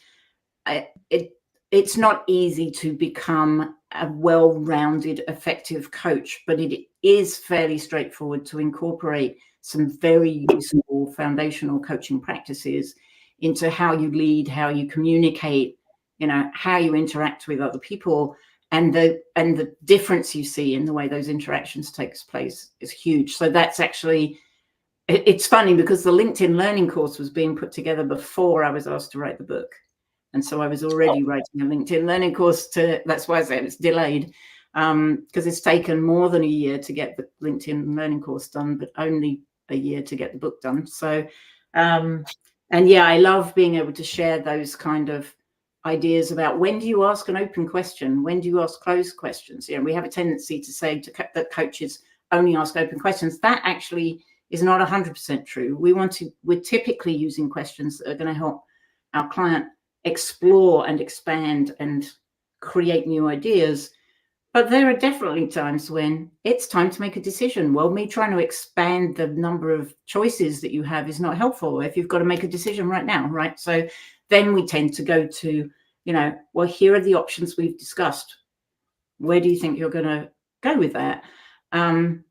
it's not easy to become a well-rounded, effective coach, but it is fairly straightforward to incorporate some very useful foundational coaching practices into how you lead, how you communicate, you know, how you interact with other people. And the difference you see in the way those interactions takes place is huge. So that's actually, it's funny because the LinkedIn learning course was being put together before I was asked to write the book. And so I was already writing a LinkedIn learning course that's why I said it's delayed, because it's taken more than a year to get the LinkedIn learning course done, but only a year to get the book done. So, and yeah, I love being able to share those kind of ideas about when do you ask an open question? When do you ask closed questions? You know, we have a tendency to say that coaches only ask open questions. That actually is not 100% true. We're typically using questions that are going to help our client explore and expand and create new ideas. But there are definitely times when it's time to make a decision. Well, me trying to expand the number of choices that you have is not helpful if you've got to make a decision right now, right? So then we tend to go to, you know, well, here are the options we've discussed. Where do you think you're going to go with that? And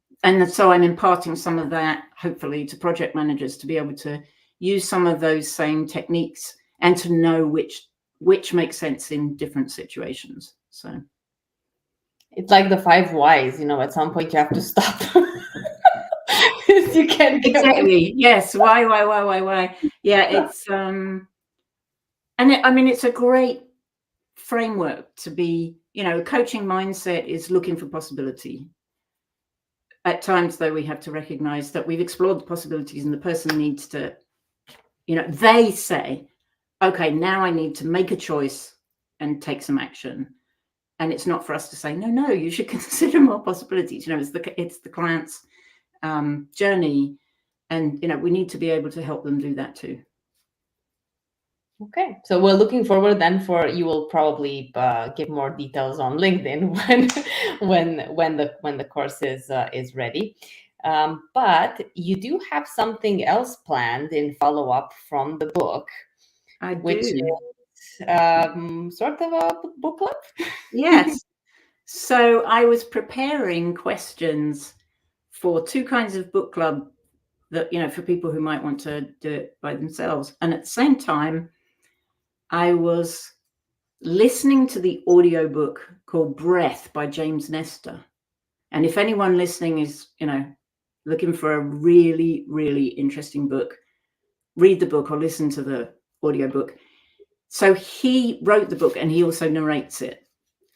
so I'm imparting some of that, hopefully, to project managers to be able to use some of those same techniques and to know which makes sense in different situations. So it's like the 5 whys, at some point you have to stop. You can't exactly. Yes. Why? Yeah, it's it's a great framework to be, coaching mindset is looking for possibility. At times, though, we have to recognize that we've explored the possibilities and the person needs to, they say, okay, now I need to make a choice and take some action. And it's not for us to say, no, you should consider more possibilities. It's the client's journey. And, we need to be able to help them do that too. Okay, so we're looking forward then you will probably give more details on LinkedIn when the course is ready. But you do have something else planned in follow-up from the book, which is sort of a book club. Yes. So I was preparing questions for 2 kinds of book club that, for people who might want to do it by themselves. And at the same time, I was listening to the audiobook called Breath by James Nestor. And if anyone listening is, looking for a really, really interesting book, read the book or listen to the audiobook. So he wrote the book and he also narrates it.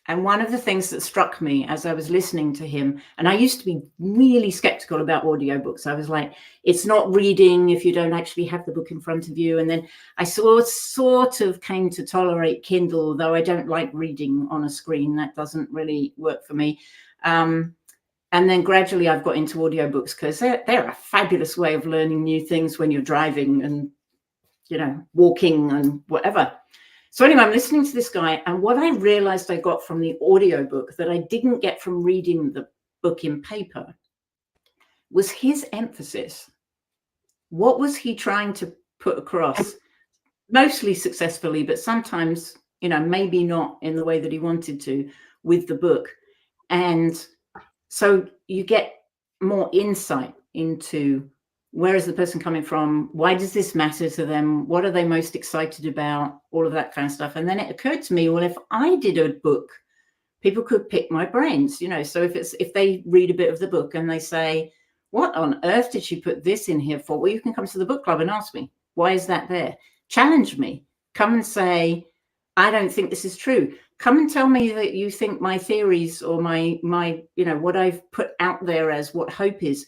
And one of the things that struck me as I was listening to him, and I used to be really skeptical about audiobooks. I was like, it's not reading if you don't actually have the book in front of you. And then I sort of came to tolerate Kindle, though I don't like reading on a screen. That doesn't really work for me. And then gradually I've got into audiobooks because they're a fabulous way of learning new things when you're driving and, walking and whatever. So anyway, I'm listening to this guy, and what I realized I got from the audiobook that I didn't get from reading the book in paper was his emphasis. What was he trying to put across? Mostly successfully, but sometimes, maybe not in the way that he wanted to with the book. And so you get more insight into where is the person coming from? Why does this matter to them? What are they most excited about? All of that kind of stuff. And then it occurred to me, well, if I did a book, people could pick my brains, So if they read a bit of the book and they say, what on earth did she put this in here for? Well, you can come to the book club and ask me, why is that there? Challenge me. Come and say, I don't think this is true. Come and tell me that you think my theories or my what I've put out there as what hope is.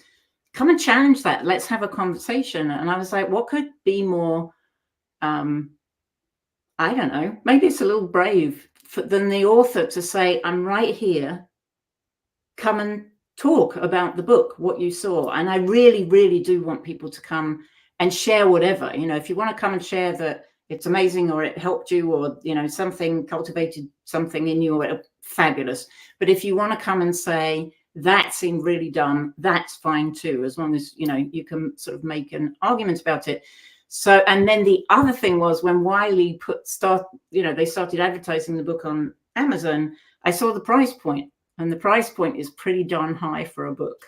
Come and challenge that. Let's have a conversation. And I was like, what could be more, I don't know, maybe it's a little brave than the author to say, I'm right here. Come and talk about the book, what you saw. And I really, really do want people to come and share whatever, if you want to come and share that it's amazing or it helped you or, something cultivated something in you, or fabulous. But if you want to come and say, that seemed really dumb, that's fine too, as long as you can sort of make an argument about it. So, and then the other thing was when Wiley they started advertising the book on Amazon, I saw the price point, and the price point is pretty darn high for a book.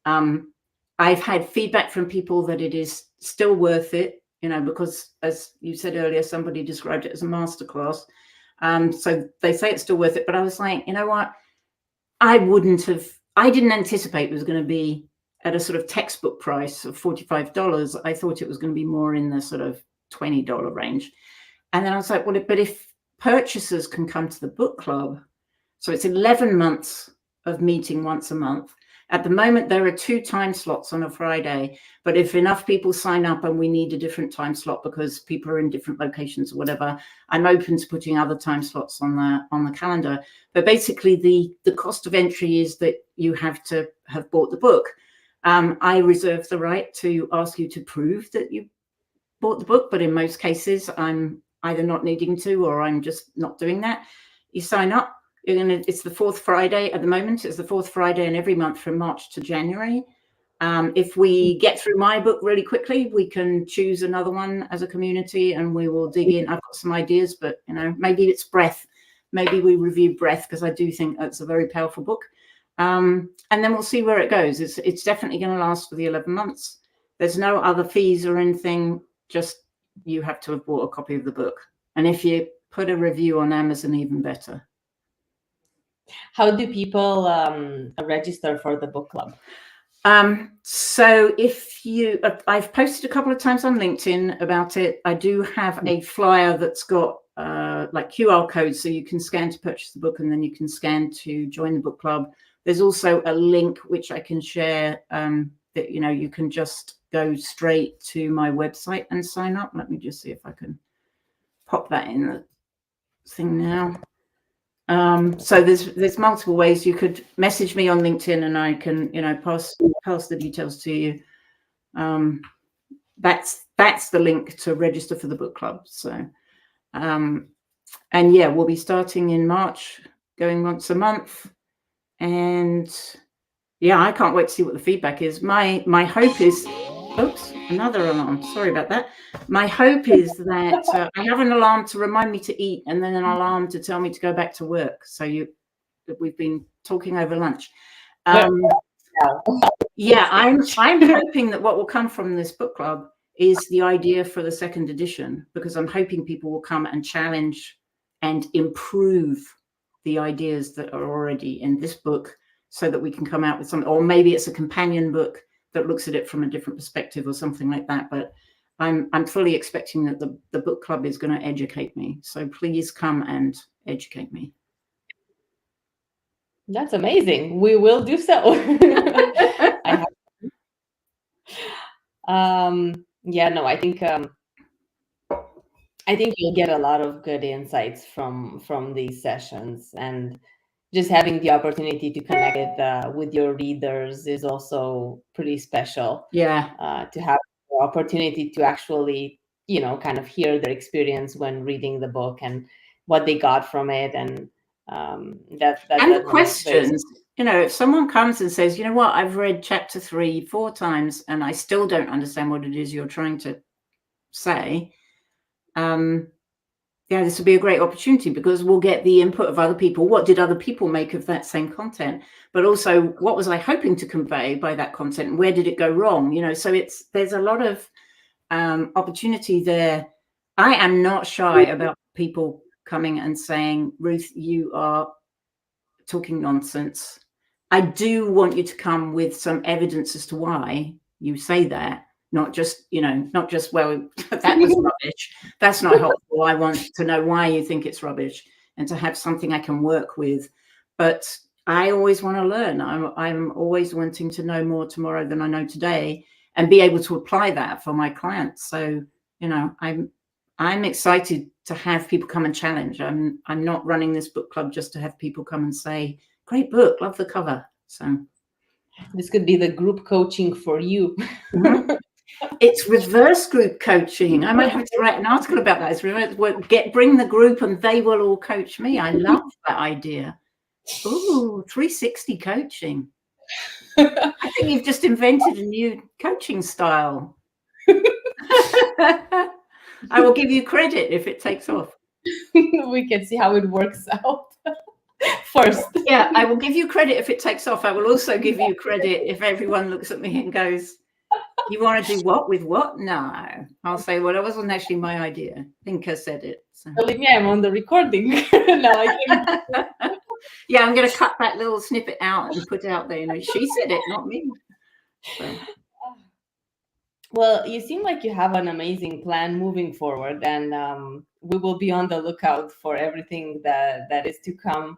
I've had feedback from people that it is still worth it, because as you said earlier, somebody described it as a masterclass. So they say it's still worth it, but I was like, you know what? I didn't anticipate it was going to be at a sort of textbook price of $45. I thought it was going to be more in the sort of $20 range. And then I was like, well, but if purchasers can come to the book club, so it's 11 months of meeting once a month. At the moment, there are 2 time slots on a Friday, but if enough people sign up and we need a different time slot because people are in different locations or whatever, I'm open to putting other time slots on the calendar. But basically, the cost of entry is that you have to have bought the book. I reserve the right to ask you to prove that you bought the book, but in most cases, I'm either not needing to or I'm just not doing that. You sign up. It's the 4th Friday at the moment. It's the 4th Friday in every month from March to January. If we get through my book really quickly, we can choose another one as a community and we will dig in. I've got some ideas, but maybe it's Breath. Maybe we review Breath because I do think that's a very powerful book. And then we'll see where it goes. It's definitely going to last for the 11 months. There's no other fees or anything. Just you have to have bought a copy of the book. And if you put a review on Amazon, even better. How do people register for the book club? So if you, I've posted a couple of times on LinkedIn about it. I do have a flyer that's got like QR codes, so you can scan to purchase the book, and then you can scan to join the book club. There's also a link which I can share that, you know, you can just go straight to my website and sign up. Let me just see if I can pop that in the thing now. So there's multiple ways. You could message me on LinkedIn and I can, you know, pass the details to you. That's the link to register for the book club. So, and yeah, we'll be starting in March, going once a month. And yeah, I can't wait to see what the feedback is. My hope is, oops, another alarm. Sorry about that. My hope is that I have an alarm to remind me to eat, and then an alarm to tell me to go back to work. So we've been talking over lunch. Yeah, I'm hoping that what will come from this book club is the idea for the second edition, because I'm hoping people will come and challenge and improve the ideas that are already in this book, so that we can come out with something, or maybe it's a companion book that looks at it from a different perspective or something like that. But I'm fully expecting that the book club is going to educate me. So please come and educate me. That's amazing. We will do so. Yeah, no, I think you'll get a lot of good insights from these sessions, and just having the opportunity to connect with your readers is also pretty special. Yeah. To have the opportunity to actually, you know, kind of hear their experience when reading the book and what they got from it, and and questions. You know, if someone comes and says, you know what, I've read chapter 3 4 times and I still don't understand what it is you're trying to say, yeah, this would be a great opportunity, because we'll get the input of other people. What did other people make of that same content? But also, what was I hoping to convey by that content? And where did it go wrong? You know, so there's a lot of opportunity there. I am not shy about people coming and saying, Ruth, you are talking nonsense. I do want you to come with some evidence as to why you say that. Not just, you know, not just, well, that was rubbish. That's not helpful. I want to know why you think it's rubbish, and to have something I can work with. But I always want to learn. I'm always wanting to know more tomorrow than I know today, and be able to apply that for my clients. So, you know, I'm excited to have people come and challenge. I'm not running this book club just to have people come and say, great book, love the cover. So this could be the group coaching for you. Mm-hmm. It's reverse group coaching. I might have to write an article about that. It's reverse, bring the group and they will all coach me. I love that idea. Ooh, 360 coaching. I think you've just invented a new coaching style. I will give you credit if it takes off. We can see how it works out first. Yeah, I will give you credit if it takes off. I will also give you credit if everyone looks at me and goes, you want to do what with what? No. I'll say, well, it wasn't actually my idea. Tinker said it. So. Believe me, I'm on the recording. No, I can. Yeah, I'm going to cut that little snippet out and put it out there. You know, she said it, not me. So. Well, you seem like you have an amazing plan moving forward, and we will be on the lookout for everything that is to come,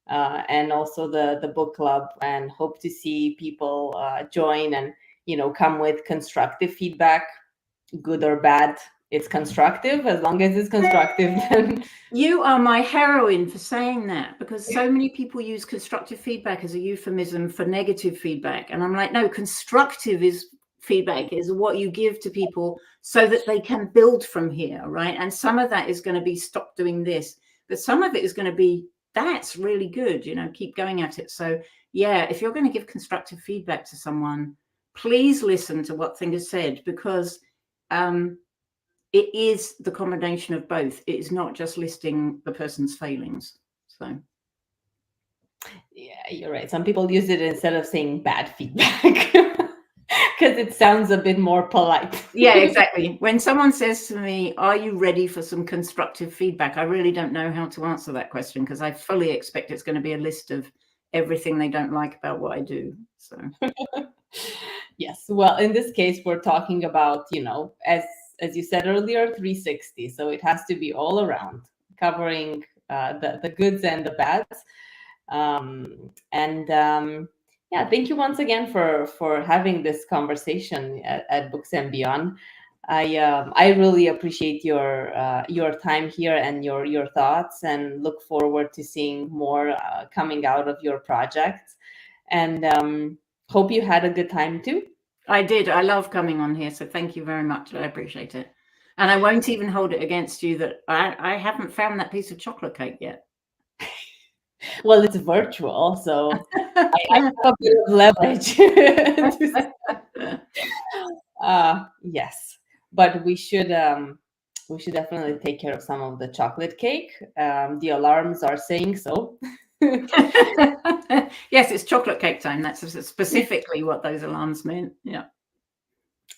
and also the book club, and hope to see people join and, you know, come with constructive feedback, good or bad. It's constructive. As long as it's constructive, then you are my heroine for saying that, because so many people use constructive feedback as a euphemism for negative feedback, and I'm like, no, constructive feedback is what you give to people so that they can build from here, right? And some of that is going to be stop doing this, but some of it is going to be, that's really good, you know, keep going at it. So yeah, if you're going to give constructive feedback to someone, please listen to what thing is said, because it is the combination of both. It is not just listing the person's failings. So Yeah, you're right. Some people use it instead of saying bad feedback because it sounds a bit more polite. Yeah, exactly. When someone says to me, "Are you ready for some constructive feedback?" I really don't know how to answer that question, because I fully expect it's going to be a list of everything they don't like about what I do. So Yes. Well, in this case, we're talking about, as you said earlier, 360. So it has to be all around, covering the goods and the bads. And yeah, thank you once again for having this conversation at Books and Beyond. I really appreciate your time here and your thoughts, and look forward to seeing more coming out of your project. And hope you had a good time too. I did. I love coming on here. So thank you very much. I appreciate it. And I won't even hold it against you that I haven't found that piece of chocolate cake yet. Well, it's virtual, so I have a bit of leverage. Yes, but we should definitely take care of some of the chocolate cake. The alarms are saying so. Yes, it's chocolate cake time. That's specifically what those alarms meant. Yeah.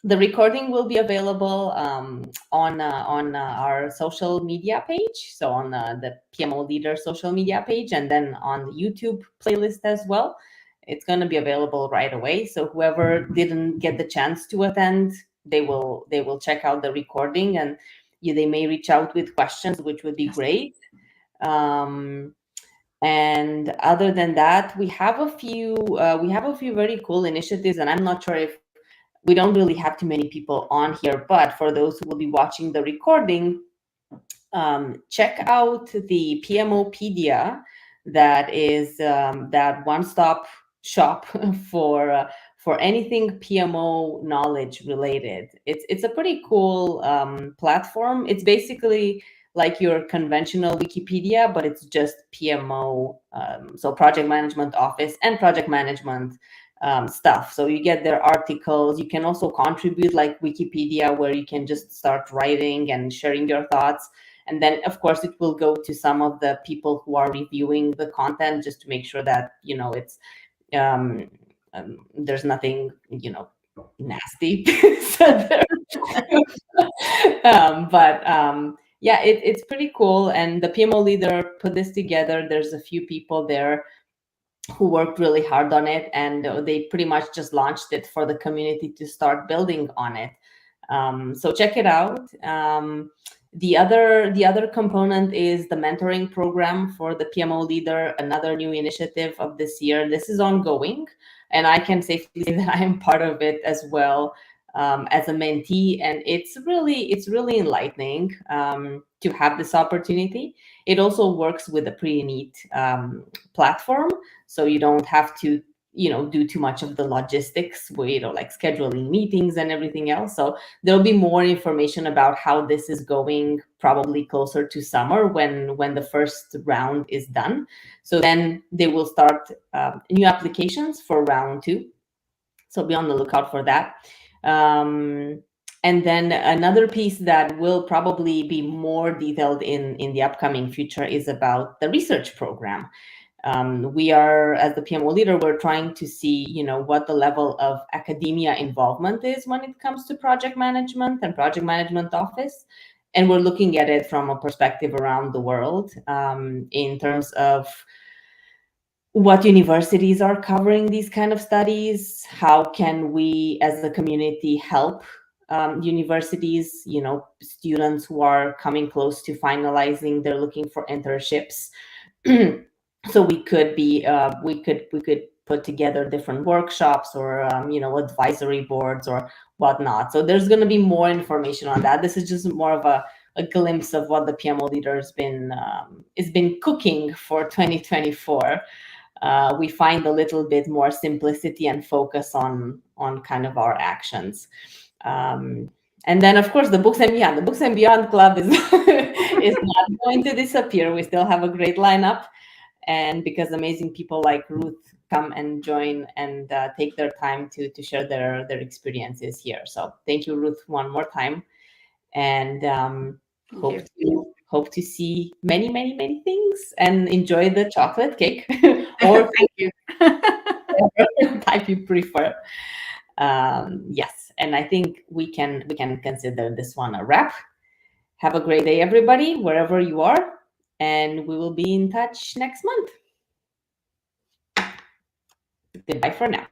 The recording will be available on our social media page, so on the PMO Leader social media page, and then on the YouTube playlist as well. It's going to be available right away. So whoever didn't get the chance to attend, they will check out the recording, and they may reach out with questions, which would be great. And other than that, we have a few very cool initiatives, and I'm not sure if we don't really have too many people on here, but for those who will be watching the recording, check out the PMOpedia. That is that one-stop shop for anything PMO knowledge related. It's a pretty cool platform. It's basically like your conventional Wikipedia, but it's just PMO, so project management office and project management stuff. So you get their articles. You can also contribute like Wikipedia, where you can just start writing and sharing your thoughts. And then, of course, it will go to some of the people who are reviewing the content, just to make sure that, it's there's nothing, nasty. But yeah, it's pretty cool. And the PMO Leader put this together. There's a few people there who worked really hard on it, and they pretty much just launched it for the community to start building on it. So check it out. The other component is the mentoring program for the PMO Leader, another new initiative of this year. This is ongoing, and I can safely say that I am part of it as well, as a mentee, and it's really enlightening to have this opportunity. It also works with a pretty neat platform, so you don't have to do too much of the logistics, like scheduling meetings and everything else. So there'll be more information about how this is going probably closer to summer, when the first round is done. So then they will start new applications for round 2, so be on the lookout for that. And then another piece that will probably be more detailed in the upcoming future is about the research program. We are, as the PMO Leader, we're trying to see, what the level of academia involvement is when it comes to project management and project management office. And we're looking at it from a perspective around the world, in terms of what universities are covering these kind of studies. How can we, as a community, help universities, students who are coming close to finalizing, they're looking for internships. So we could put together different workshops, or advisory boards or whatnot. So there's going to be more information on that. This is just more of a glimpse of what the PMO Leader has been cooking for 2024. We find a little bit more simplicity and focus on kind of our actions. And then, of course, the Books and Beyond Club is is not going to disappear. We still have a great lineup, and because amazing people like Ruth come and join and take their time to share their experiences here. So thank you, Ruth, one more time, and hope to see many, many, many things, and enjoy the chocolate cake or Thank you. whatever type you prefer. Yes, and I think we can consider this one a wrap. Have a great day, everybody, wherever you are, and we will be in touch next month. Goodbye for now.